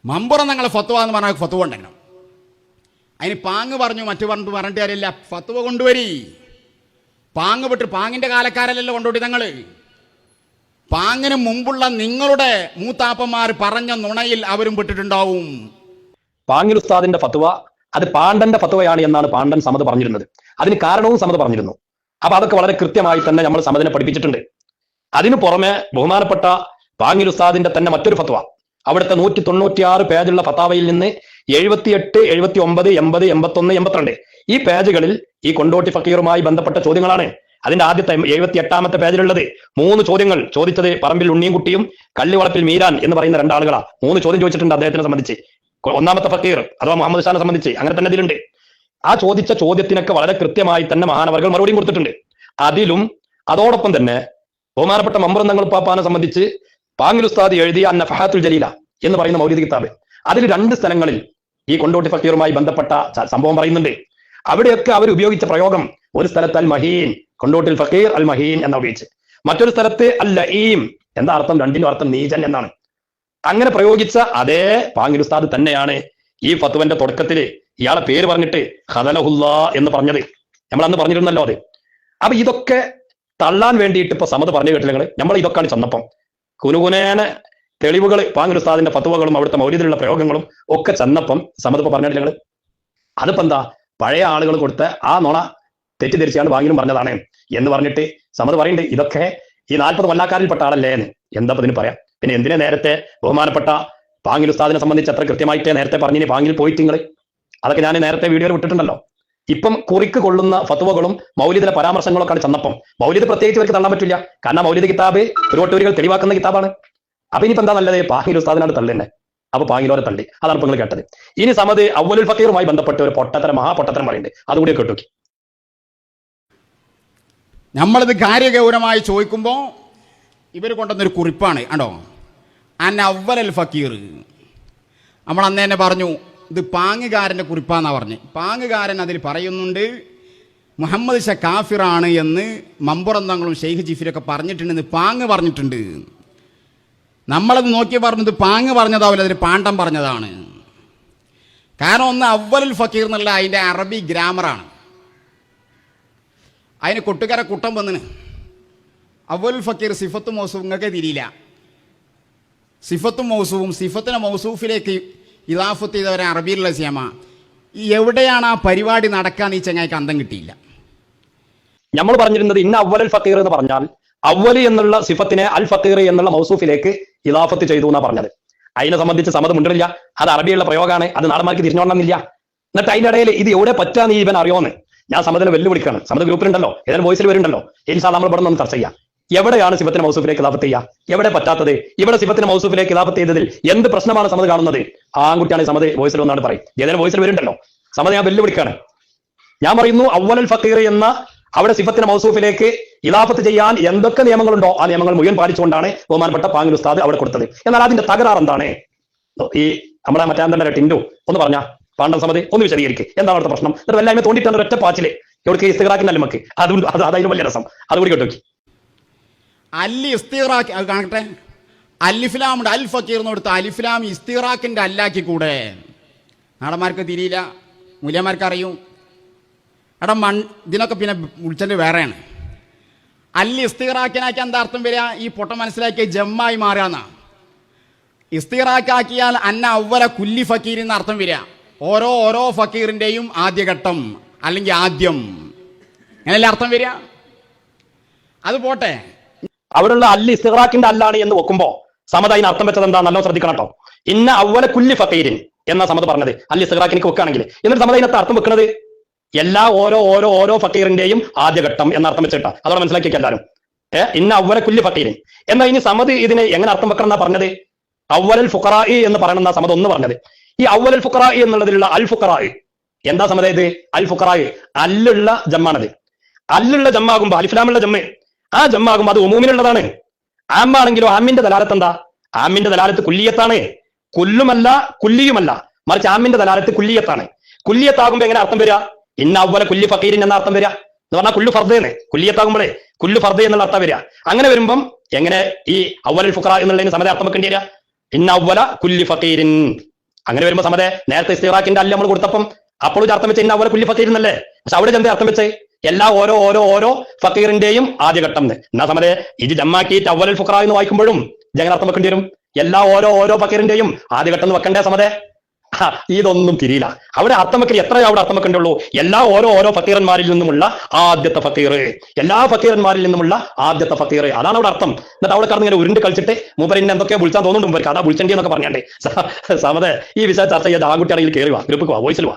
മമ്പുറം ഞങ്ങൾ ഫത്വ എന്ന് പറഞ്ഞാൽ ഫത്വ ഉണ്ടെങ്കിലും അതിന് പാങ്ങ് പറഞ്ഞു മറ്റു പറഞ്ഞിട്ട് കാര്യമില്ല. ഫത്വ കൊണ്ടുവരി. പാങ്ങ് വിട്ട് പാങ്ങിൻ്റെ കാലക്കാരല്ലല്ലോ കൊണ്ടുപോയി ഞങ്ങൾ. പാങ്ങിന് മുമ്പുള്ള നിങ്ങളുടെ മൂത്താപ്പന്മാർ പറഞ്ഞ നുണയിൽ അവരും വിട്ടിട്ടുണ്ടാവും. പാങ്ങിൽ ഉസ്താദിന്റെ ഫത്വ അത് പാണ്ഡന്റെ ഫത്വയാണ് എന്നാണ് പാണ്ഡൻ സമദ് പറഞ്ഞിരുന്നത്. അതിന് കാരണവും സമദ് പറഞ്ഞിരുന്നു. അപ്പൊ അതൊക്കെ വളരെ കൃത്യമായി തന്നെ നമ്മൾ സമദിനെ പഠിപ്പിച്ചിട്ടുണ്ട്. അതിനു പുറമെ ബഹുമാനപ്പെട്ട പാങ്ങിൽ ഉസ്താദിന്റെ തന്നെ മറ്റൊരു ഫത്വ, അവിടുത്തെ 196 പേജുള്ള ഫത്താവയിൽ നിന്ന് 78, 79, 80, 81, 82 ഈ പേജുകളിൽ ഈ കൊണ്ടോട്ടി ഫക്കീറുമായി ബന്ധപ്പെട്ട ചോദ്യങ്ങളാണ്. അതിന്റെ ആദ്യത്തെ 78ാമത്തെ പേജിലുള്ളത് 3 ചോദ്യങ്ങൾ ചോദിച്ചത് പറമ്പിൽ ഉണ്ണിയും കള്ളിവളപ്പിൽ മീരാൻ എന്ന് പറയുന്ന 2 ആളുകളാ. 3 ചോദ്യം ചോദിച്ചിട്ടുണ്ട് അദ്ദേഹത്തിനെ സംബന്ധിച്ച്. ഒന്നാമത്തെ ഫക്കീർ അഥവാ മുഹമ്മദ് ഷാനെ സംബന്ധിച്ച് അങ്ങനെ തന്നെ ഇതിലുണ്ട്. ആ ചോദിച്ച ചോദ്യത്തിനൊക്കെ വളരെ കൃത്യമായി തന്നെ മഹാനവർകൾ മറുപടിയും കൊടുത്തിട്ടുണ്ട്. അതിലും അതോടൊപ്പം തന്നെ ബഹുമാനപ്പെട്ട മമ്പുറം തങ്ങൾ പാപ്പാനെ സംബന്ധിച്ച് പാങ്ങിൽ ഉസ്താദ് എഴുതിയ നഫഹാത്തുൽ ജലീല എന്ന് പറയുന്ന മൗലിദ് കിതാബ്, അതിൽ 2 സ്ഥലങ്ങളിൽ ഈ കൊണ്ടോട്ടി ഫക്കീറുമായി ബന്ധപ്പെട്ട സംഭവം പറയുന്നുണ്ട്. അവിടെയൊക്കെ അവർ ഉപയോഗിച്ച പ്രയോഗം, ഒരു സ്ഥലത്ത് അൽ മഹീൻ, കൊണ്ടോട്ടിൽ ഫക്കീർ അൽ മഹീൻ എന്ന ഉപയോഗിച്ച്, മറ്റൊരു സ്ഥലത്ത് അൽ ലഈം, എന്താ അർത്ഥം? രണ്ടിനും അർത്ഥം നീചൻ എന്നാണ്. അങ്ങനെ പ്രയോഗിച്ച അതേ പാങ്ങിൽ ഉസ്താദ് തന്നെയാണ് ഈ ഫത്വന്റെ തുടക്കത്തിൽ ഇയാളെ പേര് പറഞ്ഞിട്ട് ഖദലഹുല്ലാ എന്ന് പറഞ്ഞത്. നമ്മൾ അന്ന് പറഞ്ഞിരുന്നല്ലോ അത്. അപ്പൊ ഇതൊക്കെ തള്ളാൻ വേണ്ടിയിട്ട് ഇപ്പൊ സമദ് പറഞ്ഞു കേട്ടില്ല നിങ്ങൾ. നമ്മൾ ഇതൊക്കെയാണ് ചെന്നപ്പം കുനുകുനേന തെളിവുകൾ, പാങ്ങിൽ ഉസ്താദിന്റെ ഫത്വകളും അവിടുത്തെ മൗലിദിലുള്ള പ്രയോഗങ്ങളും ഒക്കെ ചെന്നപ്പം സമദ് ഇപ്പൊ പറഞ്ഞിട്ടില്ല നിങ്ങൾ. അതിപ്പോ എന്താ, പഴയ ആളുകൾ കൊടുത്ത ആ നുണ തെറ്റിദ്ധരിച്ചാണ് പാങ്ങിലും പറഞ്ഞതാണ് എന്ന് പറഞ്ഞിട്ട് സമദ് പറയുന്നുണ്ട് ഇതൊക്കെ ഈ 40 കൊല്ലാക്കാരിൽപ്പെട്ട ആളല്ലേ എന്ന്. എന്താ ഇതിന് പറയാം? പിന്നെ എന്തിനെ നേരത്തെ ബഹുമാനപ്പെട്ട പാങ്ങിൽ ഉസ്താദിനെ സംബന്ധിച്ച് അത്ര കൃത്യമായിട്ട് നേരത്തെ പറഞ്ഞിന് പാങ്ങിൽ പോയിട്ട് നിങ്ങൾ? അതൊക്കെ ഞാൻ നേരത്തെ വീഡിയോയിൽ വിട്ടിട്ടുണ്ടല്ലോ. ഇപ്പം കുറിക്ക് കൊള്ളുന്ന ഫത്വകളും മൗലിദിലെ പരാമർശങ്ങളൊക്കെ ചെന്നപ്പം മൗലിദ് പ്രത്യേകിച്ച് ഇവർക്ക് തള്ളാൻ പറ്റില്ല. കാരണം മൗലിദ് കിതാബ് ഒരുവട്ടൂരികൾ തെളിവാക്കുന്ന കിതാബാണ്. അപ്പൊ ഇനിയിപ്പോ എന്താ നല്ലത്? പാങ്ങിൽ ഉസ്താദിനാണ് തള്ളുന്നെ. അപ്പൊ പാങ്ങിലോരെ തള്ളി. അതാണ് ഇപ്പൊ നിങ്ങൾ കേട്ടത്. ഇനി സമദ് അവ്വലുൽ ഫക്കീറുമായി ബന്ധപ്പെട്ട് ഒരു പൊട്ടത്തരം, മഹാപൊട്ടത്തരം പറയുന്നുണ്ട്. അതുകൂടി കേട്ടു. നമ്മളിത് കാര്യഗൗരവമായി ചോദിക്കുമ്പോൾ ഇവർ കൊണ്ടുവന്നൊരു കുറിപ്പാണ് കണ്ടോ, അൻ അവ്വലൽ ഫക്കീർ. നമ്മൾ അന്ന് തന്നെ പറഞ്ഞു ഇത് പാങ്ങുകാരൻ്റെ കുറിപ്പാന്നാണ് പറഞ്ഞ്. പാങ്ങുകാരൻ അതിൽ പറയുന്നുണ്ട് മുഹമ്മദ് ഷാ കാഫിറാണ് എന്ന് മമ്പുറം തങ്ങളും ഷെയ്ഖ് ജിഫിരൊക്കെ പറഞ്ഞിട്ടുണ്ടെന്ന് പാങ്ങ് പറഞ്ഞിട്ടുണ്ട്. നമ്മളത് നോക്കി പറഞ്ഞത് പാങ്ങ് പറഞ്ഞതാവില്ല, അതിൽ പാണ്ഡം പറഞ്ഞതാണ്. കാരണം ഒന്ന് അവ്വലുൽ ഫക്കീർ എന്നുള്ള അതിൻ്റെ അറബി ഗ്രാമറാണ്. അതിന് കൊട്ടുകര കുട്ടം വന്നിന്. അവ്വലുൽ ഫക്കീർ സിഫത്തും മൗസൂഫ് നിങ്ങൾക്ക് തിരിയില്ല. സിഫത്തും മൗസൂഫും സിഫത്തിനെ മൗസൂഫിലേക്ക് ഇലാഫത്ത് ചെയ്തവരെ അറബിയിലുള്ള സിയമ. എവിടെയാണ് ആ പരിപാടി നടക്കാൻ ഈ ചങ്ങായിക്ക് അന്തം കിട്ടിയില്ല. നമ്മൾ പറഞ്ഞിരുന്നത് ഇന്ന അവ്വലുൽ ഫക്കീർ എന്ന് പറഞ്ഞാൽ അവ്വലി എന്നുള്ള സിഫത്തിനെ അൽ ഫക്കീർ എന്നുള്ള മൗസൂഫിലേക്ക് ഇലാഫത്ത് ചെയ്തു എന്നാണ് പറഞ്ഞത്. അതിനെ സംബന്ധിച്ച് സമദ് മുണ്ടില്ല. അത് അറബിയുള്ള പ്രയോഗമാണ്, അത് നാടന്മാർക്ക് തിരിഞ്ഞോണമെന്നില്ല. എന്നിട്ട് അതിൻ്റെ ഇടയിൽ ഇത് എവിടെ പറ്റാന്ന് ഇവൻ അറിയോന്ന് ഞാൻ സമദിനെ വെല്ലുവിളിക്കാണ്. സമദ് ഗ്രൂപ്പിലുണ്ടല്ലോ, ഏതായാലും വോയിസിൽ വരുന്നുണ്ടല്ലോ. ഇൻഷാ അല്ലാഹ് നമ്മൾ ഇവിടെ നിന്ന് ചർച്ച ചെയ്യാം. എവിടെയാണ് സിഫത്തിന് മൗസൂഫിലേക്ക് ഇലാഫത്ത് ചെയ്യുക? എവിടെ പറ്റാത്തത്? ഇവിടെ സിഫത്തിന് മൗസൂഫിലേക്ക് ഇലാഫത്ത് ചെയ്തതിൽ എന്ത് പ്രശ്നമാണ് സമദ് കാണുന്നത്? ആൺകുട്ടിയാണ് സമദ് വോയിസിൽ വന്നാണ് പറയും. ഏതായാലും വോയിസിൽ വരുന്നുണ്ടല്ലോ. സമദ് ഞാൻ വെല്ലുവിളിക്കാണ്. ഞാൻ പറയുന്നു അവ്വലുൽ ഫക്കീർ എന്ന അവിടെ സിഫത്തിന് മൗസൂഫിലേക്ക് ഇലാഫത്ത് ചെയ്യാൻ എന്തൊക്കെ നിയമങ്ങളുണ്ടോ ആ നിയമങ്ങൾ മുഴുവൻ പാലിച്ചുകൊണ്ടാണ് ബഹുമാനപ്പെട്ട പാങ്ങിൽ ഉസ്താദ് അവിടെ കൊടുത്തത്. എന്നാൽ അതിന്റെ തകരാർ എന്താണ്? ഈ നമ്മളെ മറ്റാന്തന്റെ ടിൻഡു ഒന്ന് പറഞ്ഞ പാണ്ഡം സമദ് ഒന്ന് വിശദീകരിക്കുക. എന്താണ് അവിടുത്തെ പ്രശ്നം? എന്നിട്ട് വല്ലായ്മ തോണ്ടിട്ടാണ് ഒരൊറ്റ പാച്ചില് എവിടേക്ക് ഇസ്തിഗ്റാക്കിന്റെ നമുക്ക് അതായാലും വലിയ രസം. അതുകൂടി കേട്ടോക്കി. അല്ലി ഇസ്തിഗ്റാക്ക് അത് കാണട്ടെ. അലിഫ്ലാമുണ്ട്, അൽ ഫക്കീർ എന്ന് കൊടുത്ത അലിഫ്ലാം ഇസ്തിഗ്റാക്കിൻ്റെ അല്ലാക്കി കൂടെ. നാടന്മാർക്ക് തിരിയില്ല, മൂല്യന്മാർക്ക് അറിയും. എടാ ഇതിനൊക്കെ പിന്നെ വിളിച്ചത് വേറെയാണ്. അല്ലി ഇസ്തിഗ്റാക്കിനാക്കി എന്താ അർത്ഥം വരിക? ഈ പൊട്ട മനസ്സിലാക്കിയ ജമ്മായി മാറുകയെന്നാ. ഇസ്തിഗ്റാക്കാക്കിയാൽ അന്ന അവ്വല കുല്ലി ഫക്കീർ എന്ന അർത്ഥം വരിക. ഓരോ ഫക്കീറിൻ്റെയും ആദ്യഘട്ടം അല്ലെങ്കിൽ ആദ്യം, അങ്ങനെയല്ലേ അർത്ഥം വരിക? അത് പോട്ടെ. അവിടെയുള്ള അല്ലി ഇസ്തിഗ്റാക്കിന്റെ അല്ലാണ് എന്ന് വെക്കുമ്പോ സമദ് അതിന് അർത്ഥം വെച്ചത് എന്താ? നല്ലോ ശ്രദ്ധിക്കണം കേട്ടോ. ഇന്ന അവ്വല കുല്ലി ഫക്കീരിൻ എന്ന സമദ് പറഞ്ഞത് അല്ലി ഇസ്തിഗ്റാക്കിലേക്ക് വെക്കുകയാണെങ്കിൽ, എന്നിട്ട് സമദ് അതിനകത്ത് അർത്ഥം വെക്കുന്നത് എല്ലാ ഓരോ ഫക്കീറിന്റെയും ആദ്യഘട്ടം എന്ന അർത്ഥം വെച്ചിട്ടാ. അതോടെ മനസ്സിലാക്കിയ എല്ലാവരും. ഇന്ന അവ്വല കുല്ലി ഫക്കീരിൻ എന്നാൽ ഇനി സമദ് ഇതിനെ എങ്ങനെ അർത്ഥം വെക്കണം എന്നാ പറഞ്ഞത്? അവ്വലുൽ ഫുഖറാഇ എന്ന് പറയണമെന്നാ സമദ് ഒന്ന് പറഞ്ഞത്. ഈ അവ്വലുൽ ഫുഖറാഇ എന്നുള്ളതിലുള്ള അൽ ഫുഖറാഇ എന്താ സമദ്? ഇത് അൽ ഫുഖറാഇ അല്ലുള്ള ജമ്മാണത്. അല്ലുള്ള ജമ്മാകുമ്പോ അലിഫ്ലാമുള്ള ജമ്മ്, ആ ജമ്മാകുമ്പോ അത് ഉമൂമിനുള്ളതാണ്. ആമ്മാണെങ്കിലോ ആമിന്റെ ദലാലത്ത് എന്താ? ആമിന്റെ ദലാലത്ത് കുല്ലിയത്താണ്. കുല്ലുമല്ല കുല്ലിയുമല്ല, മറിച്ച് ആമിന്റെ ദലാലത്ത് കുല്ലിയത്താണ്. കുല്ലിയത്താകുമ്പോ എങ്ങനെ അർത്ഥം വരിക? ഇന്ന അവ്വല കുല്ലി ഫക്കീരിൻ എന്ന അർത്ഥം വരിക എന്ന് പറഞ്ഞാൽ കുല്ലു ഫർദ്. കുല്ലിയത്താകുമ്പോഴേ കുല്ലു ഫർദ് എന്നുള്ള അർത്ഥം വരിക. അങ്ങനെ വരുമ്പം എങ്ങനെ ഈ അവ്വലുൽ ഫുഖറാ എന്നുള്ളതിന് സമദ് അർത്ഥം വെക്കേണ്ടി വരിക? ഇന്ന അവ്വല കുല്ലി ഫക്കീരിൻ അങ്ങനെ വരുമ്പോ സമതെ നേരത്തെ ഇസ്തിറാഖിന്റെ അല്ല നമ്മൾ കൊടുത്തപ്പം അപ്പോഴും അർത്ഥം വെച്ച് ഇന്ന അവലെ കുല്ലി ഫക്കീറിനല്ലേ. പക്ഷെ അവിടെ ചെന്ത അർത്ഥം വെച്ചേ എല്ലാ ഓരോ ഫക്കീറിന്റെയും ആദ്യഘട്ടം എന്നാ സമതെ ഇത് ജമ്മാക്കിയിട്ട് അവലൽ ഫുഖറ എന്ന് വായിക്കുമ്പോഴും ജങ്ങനെ അർത്ഥം വെക്കേണ്ടി വരും. എല്ലാ ഓരോ ഫക്കീറിന്റെയും ആദ്യഘട്ടം എന്ന് വെക്കണ്ടേ സമതെ? ഇതൊന്നും തിരിയില്ല. അവിടെ അർത്ഥം വെക്കൽ എത്രയോ അവിടെ അർത്ഥം വെക്കേണ്ടുള്ളൂ. എല്ലാ ഓരോ ഫക്കീറന്മാരിൽ നിന്നുമുള്ള ആദ്യത്തെ ഫക്കീർ, എല്ലാ ഫക്കീറന്മാരിൽ നിന്നുമുള്ള ആദ്യത്തെ ഫക്കീർ, അതാണ് അവിടെ അർത്ഥം. എന്നിട്ട് അവിടെ കടന്ന് ഇങ്ങനെ ഉരുണ്ട് കളിച്ചിട്ട് മൂപ്പരിനെ എന്തൊക്കെയോ വിളിച്ചാൽ തോന്നുന്നുണ്ട്, അതാ വിളിച്ചേണ്ടി എന്നൊക്കെ പറഞ്ഞാണ്ടേ സമതെ ഈ വിഷയ ചർച്ച ചെയ്ത് ആൺകുട്ടിയാണെങ്കിൽ കയറി വാ, ഗ്രൂപ്പിൽ വാ, വോയിസിൽ വാ.